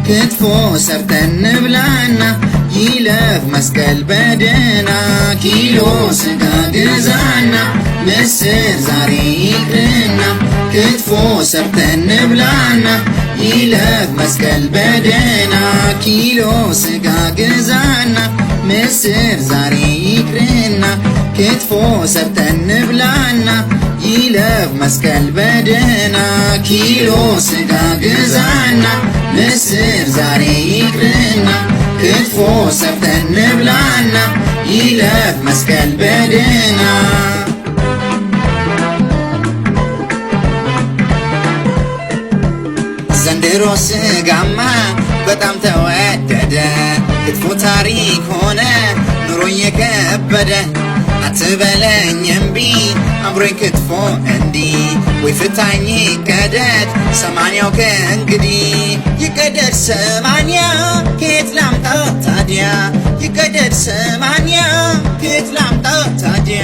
ክትፎ ሰርተን ብላና ይለፍ መስቀል በደና ኪሎ ስጋ ግዛና ምስር ዛሬ ይቅርና ክትፎ ሰርተን ብላና ይለፍ መስቀል በደና ኪሎ ስጋ ግዛና ምስር ዛሬ ይቅርና ክትፎ ሰርተን ብላና ይለፍ መስቀል በደና ኪሎ ስጋ ግዛና ምስር ዛሬ ይቅርና ክትፎ ሰርተን ብላና ይለፍ መስቀል በደና ዘንድሮ ስጋማ በጣም ተወደደ ክትፎ ታሪክ ሆነ ኑሮ እየከበደ አትበለኝ እምቢ አብሮኝ ክትፎ እንዲህ ወይ ፍታኝ ይቀደድ ሰማንያው ከእንግዲህ ይቀደድ ሰማንያ ከየት ላምጣው ታዲያ ይቀደድ ሰማንያ ከየት ላምጣው ታዲያ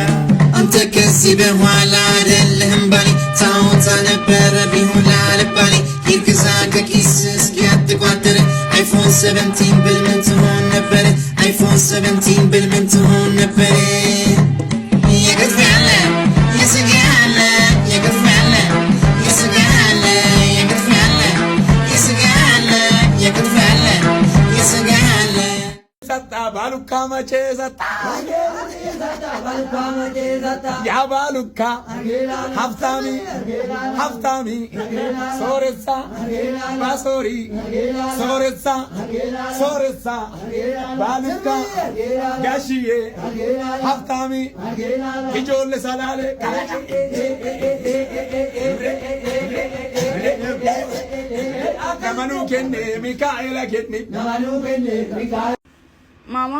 አንተ ከዚህ በኋላ አይደለህም ባሌ ታውታ ነበረ ቢሆን ላልባሌ ይግዛ ከኪስ እስኪያትቋጥር አይፎን 17 ብል ምን ትሆን ነበር አይፎን 17 ብል ምን ትሆን ነበር የክትፍ ያለ የስጋ ያለ የክትፍ ያለ የስጋ ያለ የክትፍ ያለ የስጋ ያለ የክትፍ ያለ የስጋ ያለ ሰጣ ባሉካ መቼ ሰጣ ያ ባሉካ ሀብታሚ ሀብታሚ ሶሬሳ ባሶሪ ሶሬሳ ሶሬሳ ባሉካ ጋሽዬ ሀብታሚ ኢጆለ ሰላሌ ነመኑ ኬኔ ሚካኤላ ኬኔ ነመኑ ኬኔ ሚካኤል ማማ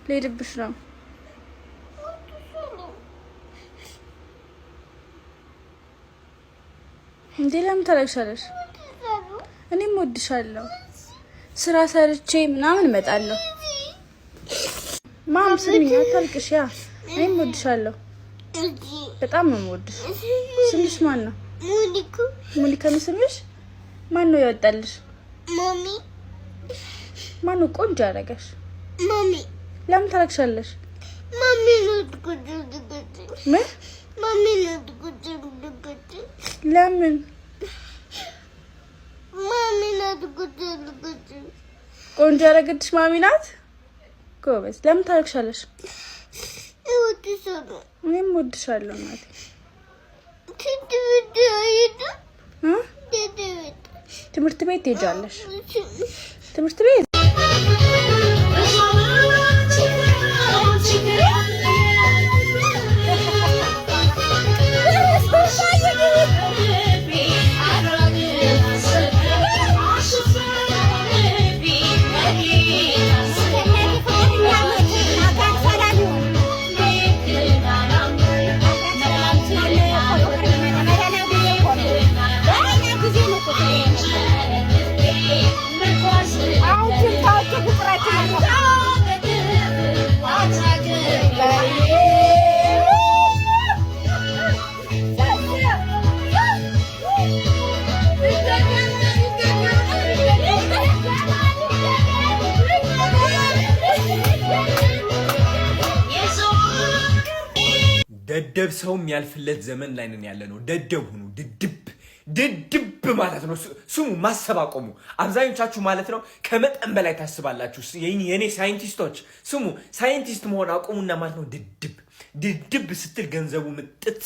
ልሄድብሽ ነው። እንዴ ለምን ታለቅሻለሽ? እኔም እወድሻለሁ። ስራ ሰርቼ ምናምን እመጣለሁ። ማም ስሚኝ፣ አታልቅሽ። ያ እኔም እወድሻለሁ። በጣም ነው የምወድሽ። ስምሽ ማን ነው? ሙኒካ። ሙኒካ ነው ስምሽ? ማን ነው ያወጣልሽ? ማሚ። ማን ነው ቆንጆ ያደረገሽ? ማሚ። ለምን ታለቅሻለሽ? ማሚ ነው ትቆጥቁጥ። ምን? ማሚ ነው ትቆጥቁጥ። ለምን? ማሚ ነው ትቆጥቁጥ። ቆንጆ ያደረገችሽ ማሚ ናት? ጎበዝ። ለምን ታለቅሻለሽ? እወድሻለሁ። እኔም እወድሻለሁ እናቴ። ትምህርት ቤት ትሄጃለሽ? ትምህርት ቤት ደደብ ሰው የሚያልፍለት ዘመን ላይ ነን ያለነው። ደደብ ሁኑ። ድድብ ማለት ነው ስሙ። ማሰብ አቆሙ። አብዛኞቻችሁ ማለት ነው ከመጠን በላይ ታስባላችሁ። የኔ ሳይንቲስቶች ስሙ። ሳይንቲስት መሆን አቆሙና ማለት ነው ድድብ ስትል ገንዘቡ ምጥት፣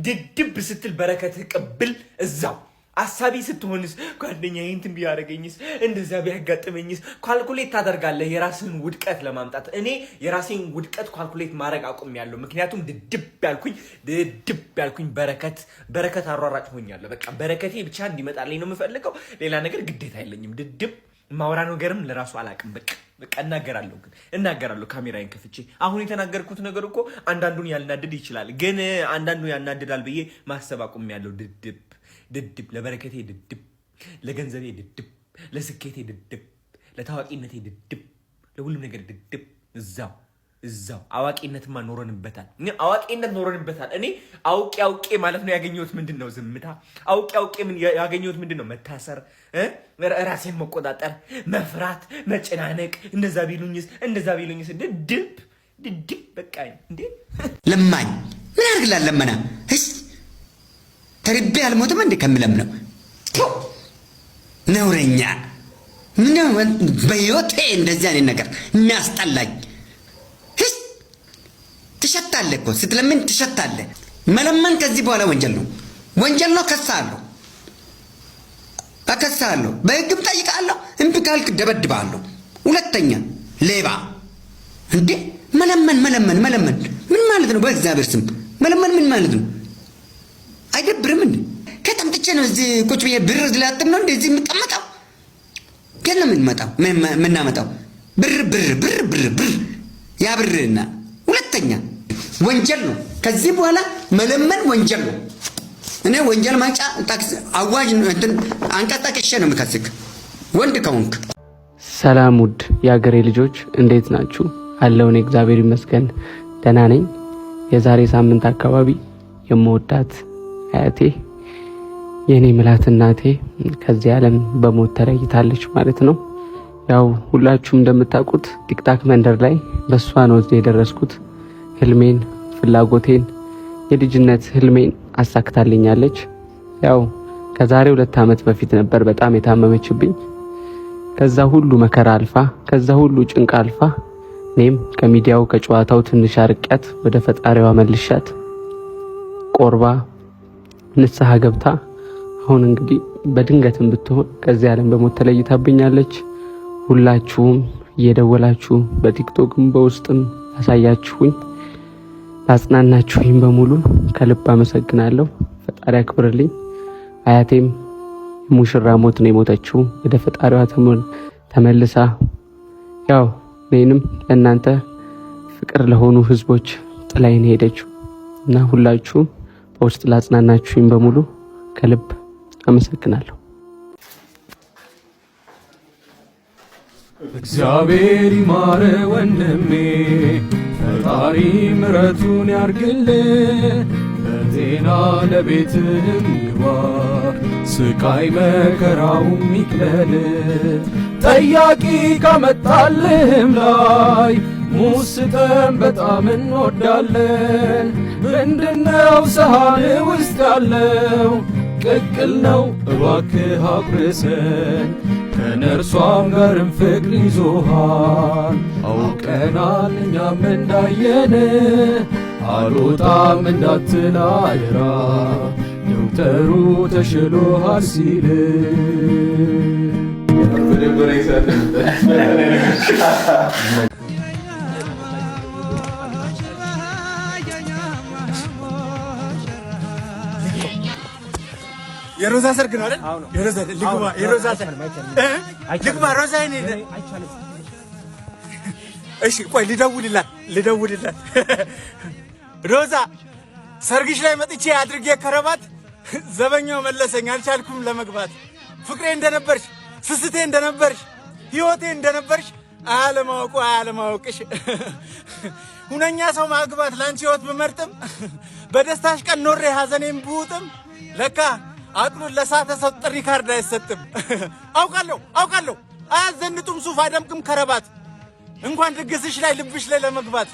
ድድብ ስትል በረከትህ ቅብል እዛው። አሳቢ ስትሆንስ ጓደኛዬ እንትን ቢያደርገኝስ እንደዛ ቢያጋጥመኝስ ካልኩሌት ታደርጋለህ የራስህን ውድቀት ለማምጣት። እኔ የራሴን ውድቀት ካልኩሌት ማድረግ አቁሜያለሁ። ምክንያቱም ድድብ ያልኩኝ በረከት አሯራጭ ሆኛለሁ። በቃ በረከቴ ብቻ እንዲመጣልኝ ነው የምፈልገው። ሌላ ነገር ግዴታ የለኝም። ድድብ ማውራ ነገርም ለራሱ አላቅም። በቃ እናገራለሁ ካሜራዬን ከፍቼ። አሁን የተናገርኩት ነገር እኮ አንዳንዱን ያልናድድ ይችላል፣ ግን አንዳንዱ ያናድዳል ብዬ ማሰብ አቁሜያለሁ። ድድብ ለበረከቴ ድድብ፣ ለገንዘቤ ድድብ፣ ለስኬቴ ድድብ፣ ለታዋቂነቴ ድድብ፣ ለሁሉም ነገር ድድብ እዛው እዛው አዋቂነትማ ኖረንበታል። አዋቂነት ኖረንበታል። እኔ አውቄ ማለት ነው ያገኘሁት ምንድነው? ዝምታ። አውቄ ምን ያገኘሁት ምንድነው? መታሰር፣ ራሴን መቆጣጠር፣ መፍራት፣ መጨናነቅ። እንደዛ ቢሉኝስ ድድብ በቃ እንዴ ለማኝ ምን አድርግላል? ለመና እስ ተርቤ አልሞትም እንዴ ከምለምነው ነውረኛ ምን በህይወቴ እንደዚህ አይነት ነገር የሚያስጠላኝ። ትሸታለህ እኮ ስትለምን ትሸታለህ። መለመን ከዚህ በኋላ ወንጀል ነው፣ እከስሃለሁ፣ በህግም ጠይቃለሁ። እምቢ ካልክ ደበድብሃለሁ። ሁለተኛ ሌባ እንዴ መለመን ምን ማለት ነው? በእግዚአብሔር ስም መለመን ምን ማለት ነው? አይደብርም እንዴ? ከተምጥቼ ነው እዚህ ቁጭ ብዬ ብር ላጥም ነው እንደዚህ የምቀመጠው? ገና ምናመጣው ብር ያ ብርና ሁለተኛ ወንጀል ነው። ከዚህ በኋላ መለመን ወንጀል ነው። እኔ ወንጀል ማጫ ታክስ አዋጅ እንትን አንቀጣቅሼ ነው የምከስክ ወንድ ከሆንክ። ሰላም ውድ የአገሬ ልጆች እንዴት ናችሁ? አለውን እግዚአብሔር ይመስገን ደህና ነኝ። የዛሬ ሳምንት አካባቢ የምወዳት አያቴ የኔ ምላት እናቴ ከዚህ ዓለም በሞት ተለይታለች ማለት ነው። ያው ሁላችሁም እንደምታውቁት ቲክታክ መንደር ላይ በሷ ነው እዚህ የደረስኩት። ህልሜን፣ ፍላጎቴን፣ የልጅነት ህልሜን አሳክታልኛለች። ያው ከዛሬ 2 ዓመት በፊት ነበር በጣም የታመመችብኝ። ከዛ ሁሉ መከራ አልፋ ከዛ ሁሉ ጭንቅ አልፋ እኔም ከሚዲያው ከጨዋታው ትንሽ አርቂያት ወደ ፈጣሪዋ መልሻት ቆርባ ንስሐ ገብታ አሁን እንግዲህ በድንገትም ብትሆን ከዚህ ዓለም በሞት ተለይታብኛለች። ሁላችሁም እየደወላችሁ በቲክቶክም በውስጥም ያሳያችሁኝ አጽናናችሁኝ በሙሉ ከልብ አመሰግናለሁ። ፈጣሪ ያክብርልኝ። አያቴም ሙሽራ ሞት ነው የሞተችው ወደ ፈጣሪዋ ተመልሳ ያው እኔንም ለእናንተ ፍቅር ለሆኑ ህዝቦች ጥላይን ሄደችው እና ሁላችሁም በውስጥ ላጽናናችሁኝ በሙሉ ከልብ አመሰግናለሁ። እግዚአብሔር ይማረ ወንድሜ፣ ፈጣሪ ምሕረቱን ያርግልህ። በጤና ለቤትህም ግባ፣ ስቃይ መከራውም ይቅለል። ጠያቂ ካመጣልህም ላይ ሙስጠን በጣም እንወዳለን። ምንድነው ሰሃን ውስጥ ያለው? ቅቅል ነው እባክህ አቁርሰን። ከነርሷም ጋርም ፍቅር ይዞሃል። አውቀናል እኛም እንዳየን፣ አልወጣም እንዳትል አደራ፣ ዶክተሩ ተሽሎሃል ሲል የሮዛ ሰርግ ነው አይደል? የሮዛ ልግባ ሮዛ ይኔ። እሺ ቆይ ልደውልላት። ሮዛ ሰርግሽ ላይ መጥቼ አድርጌ ከረባት ዘበኛው መለሰኝ፣ አልቻልኩም ለመግባት። ፍቅሬ እንደነበርሽ፣ ስስቴ እንደነበርሽ፣ ህይወቴ እንደነበርሽ አያለማወቅሽ። ሁነኛ ሰው ማግባት ላንቺ ህይወት ብመርጥም በደስታሽ ቀን ኖሬ ሐዘኔን ብውጥም ለካ አቅሉን ለሳተ ሰው ጥሪ ካርድ አይሰጥም። አውቃለሁ አያዘንጡም ሱፍ አይደምቅም ከረባት፣ እንኳን ድግስሽ ላይ ልብሽ ላይ ለመግባት።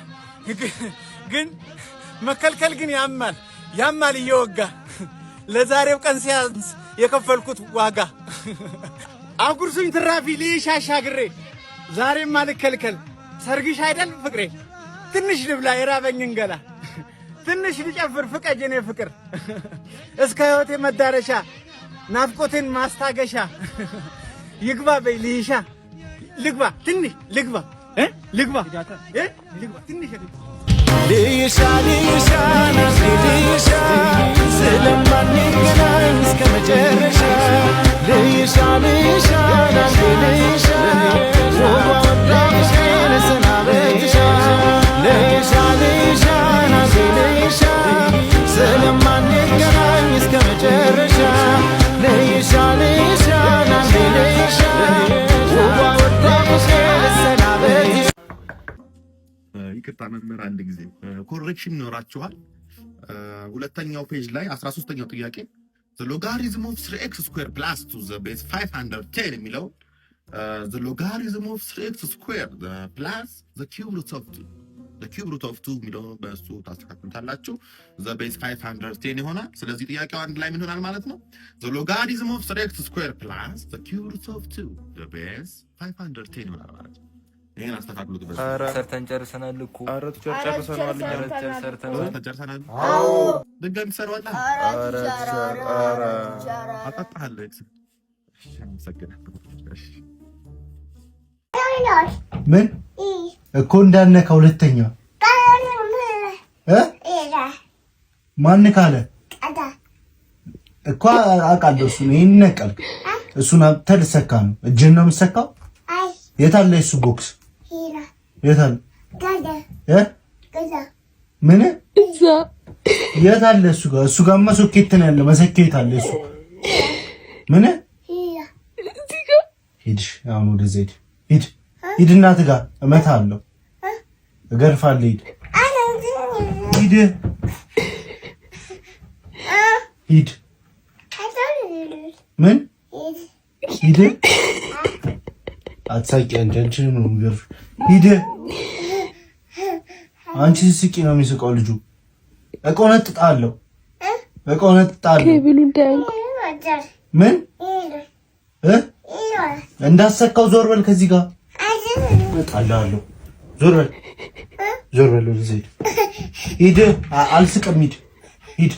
ግን መከልከል ግን ያማል እየወጋ ለዛሬው ቀን ሲያንስ የከፈልኩት ዋጋ። አጉርሱኝ ትራፊ ልይሽ አሻግሬ፣ ዛሬም አልከልከል ሰርግሽ አይደል ፍቅሬ። ትንሽ ልብላ የራበኝን ገላ፣ ትንሽ ልጨፍር ፍቀጅ የኔ ፍቅር። እስከ ህይወቴ መዳረሻ ናፍቆቴን ማስታገሻ። ይግባ በይ ልይሻ፣ ልግባ ትንሽ ልግባ ትንሽ ልይሻ ስለማንገናኝ እስከ መጨረሻ። ልይሻ ሰናበትሻ። ልይሻ ስለማንገናኝ እስከ መጨረሻ። ልይሻ ይቅርታ መምህር አንድ ጊዜ ኮሬክሽን ይኖራችኋል። ሁለተኛው ፔጅ ላይ 13ኛው ጥያቄ the logarithm of 3x square plus 2 the base 510 የሚለው the logarithm of 3x square plus the cube root of 2 the cube root of 2 የሚለው በእሱ ታስተካክሉታላችሁ the base 510 ይሆናል። ስለዚህ ጥያቄው አንድ ላይ ምን ይሆናል ማለት ነው? the logarithm of 3x square plus the cube root of 2 the base 510 ይሆናል ማለት ነው። ይሄን አስተካክሉት። ሰርተን ጨርሰናል እኮ። ኧረ ጨርሰናል። ጨርሰናል። አዎ ድጋሚ ትሰራዋለህ? ኧረ አጣጣለህ። ምን እኮ እንዳነካ ሁለተኛ ማን ካለ እኮ አውቃለሁ። እሱን ይሄን ነቀልክ። እሱን አብተህ ልሰካ ነው። እጅን ነው የምትሰካው? የት አለ እሱ ቦክስ? የት አለ? ምን እዛ የት አለ? እሱ ጋርማ ሶኬት ነው ያለው። መሰኪያ የት አለ እሱ? ምን ሂድ፣ አሁን ወደዚያ ሂድ። ሂድ እናትህ ጋር እመታለሁ፣ እገርፋለሁ። ሂድ ሂድ ሂድ። ምን ሂድ? አትሳቂ አንቺ ነው የሚገርፍ። ሂድ። አንቺ ስቂ ነው የሚስቀው ልጁ። እቆነጥጣለሁ። ምን እንዳሰካው ዞር በል ከዚህ ጋር እጣላለሁ። ዞር በል ወደዚህ ሂድ። አልስቅም። ሂድ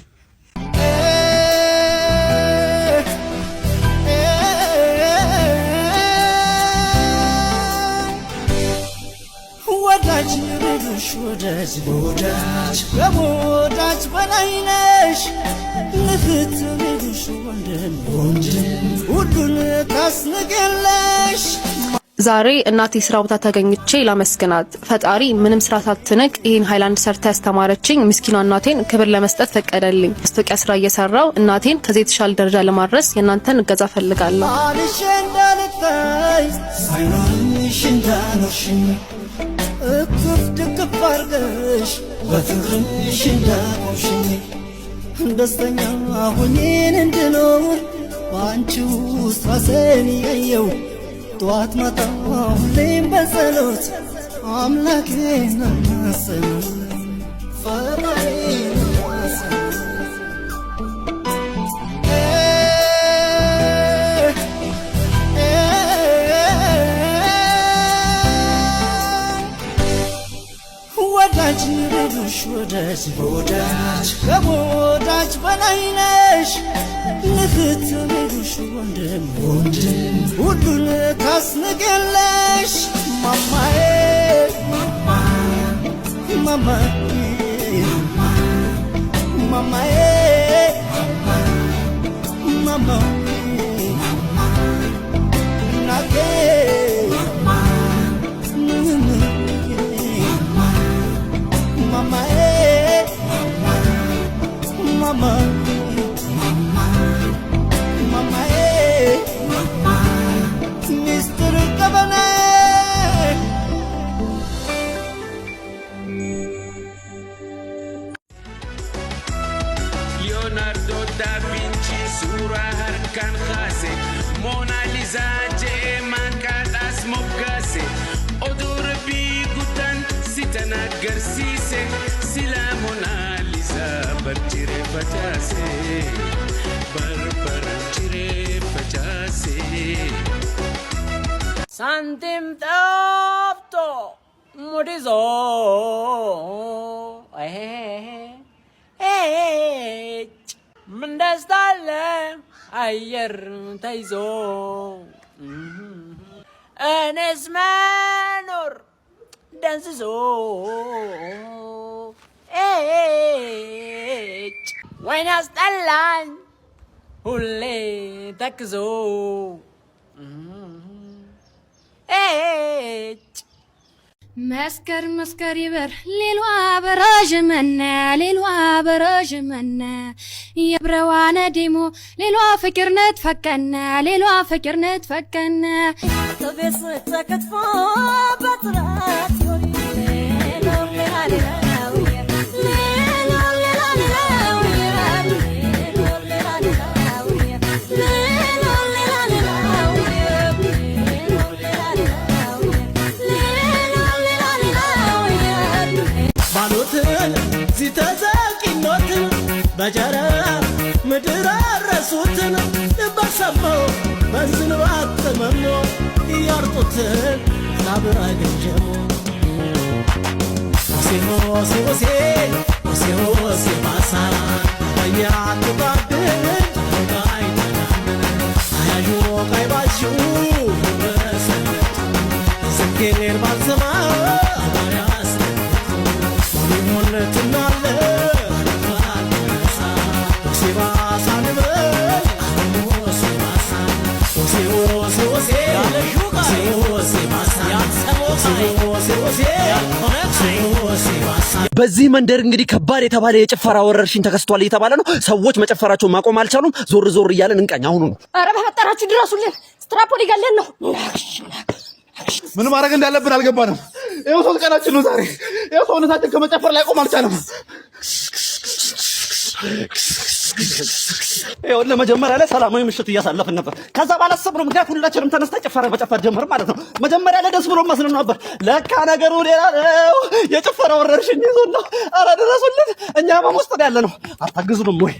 ወዳጅ በወዳጅ በላይ ነሽ ልፍት ልሽ ወንድም ሁሉን ታስንገለሽ። ዛሬ እናቴ ስራ ቦታ ተገኝቼ ላመስግናት። ፈጣሪ ምንም ስራ ሳትንቅ ይህን ሃይላንድ ሰርታ ያስተማረችኝ ምስኪኗ እናቴን ክብር ለመስጠት ፈቀደልኝ። ማስታወቂያ ስራ እየሰራው እናቴን ከዚህ የተሻለ ደረጃ ለማድረስ የእናንተን እገዛ ፈልጋለሁ። አልሽ እንዳልታይ ሳይኖርሽ እንዳኖርሽኝ እቅፍ ድቅፍ አርገሽ በፍቅርሽ እንዳቆምሽኝ ደስተኛ ሆኜን እንድኖር በአንቺ ውስጥ ራሴን ያየው ጠዋት ማታ ሁሌም በጸሎት አምላኬን አማሰን ፈጣሪን አማሰን ወዳጅ ልሽ ወዳጅ በወዳጅ ከወዳጅ በላይ ነሽ ልፍት ልሽ ወንድም ሁሉን ታስንገለሽ ማማዬ ማማዬ ማማዬ እናቴ Leonardo da Vinci surah harkan khase Mona Lisa jeman katas mogase odur bi gutan sitana garsise sila Mona Lisa barchire bachase barchire bachase Santim tapto mudizo ምን ደስታ አለ አየር ተይዞ እኔስ መኖር ደንዝዞ ወይኔ አስጠላኝ ሁሌ ተክዞ መስከር መስከር ይበር ሌሏ በራዥመነ ሌሏ በራዥመነ የብረዋነ ዴሞ ሌሏ ፍቅርነት ፈከነ ሌሏ ፍቅርነት ፈከነ ተቤስ ተከትፎ በጥራት ሆይ በጨረራ ምድር አረሱትን በሰማው በዝንባት ተመሞ እያርጡትን ላብራ ገንጀሞ ሆሴ ባሳ በኛ ትባብን ጋይ ተዳምን አያዩ ቀይ ባሹ በሰነት ስኬር ባልሰማ ባሪያስ ሞለትናለ ሆሴ ባሳ ንበል ሆሴ በዚህ መንደር እንግዲህ ከባድ የተባለ የጭፈራ ወረርሽኝ ተከስቷል እየተባለ ነው። ሰዎች መጨፈራቸውን ማቆም አልቻሉም። ዞር ዞር እያለን እንቃኝ። አሁኑ ነው። ኧረ በፈጠራችሁ ድረሱልን። ስትራፖ ሊገለን ነው። ምን ማድረግ እንዳለብን አልገባንም። ይኸው 3 ቀናችን ነው ዛሬ። ይኸው ሰውነታችን ከመጨፈር ላይ ቆም አልቻለም። ይኸው ለመጀመሪያ ላይ ሰላማዊ ምሽት እያሳለፍን ነበር። ከዛ ባላሰብነው ምክንያት ሁላችንም ተነስተን ጭፈራ መጨፈር ጀመርን ማለት ነው። መጀመሪያ ላይ ደስ ብሎ መስለን ነበር። ለካ ነገሩ ሌላ ነው። የጭፈራ ወረርሽኝ ይዞን ነው። ኧረ ድረሱልን። እኛ በውስጥ ያለ ነው። አታግዙንም ወይ?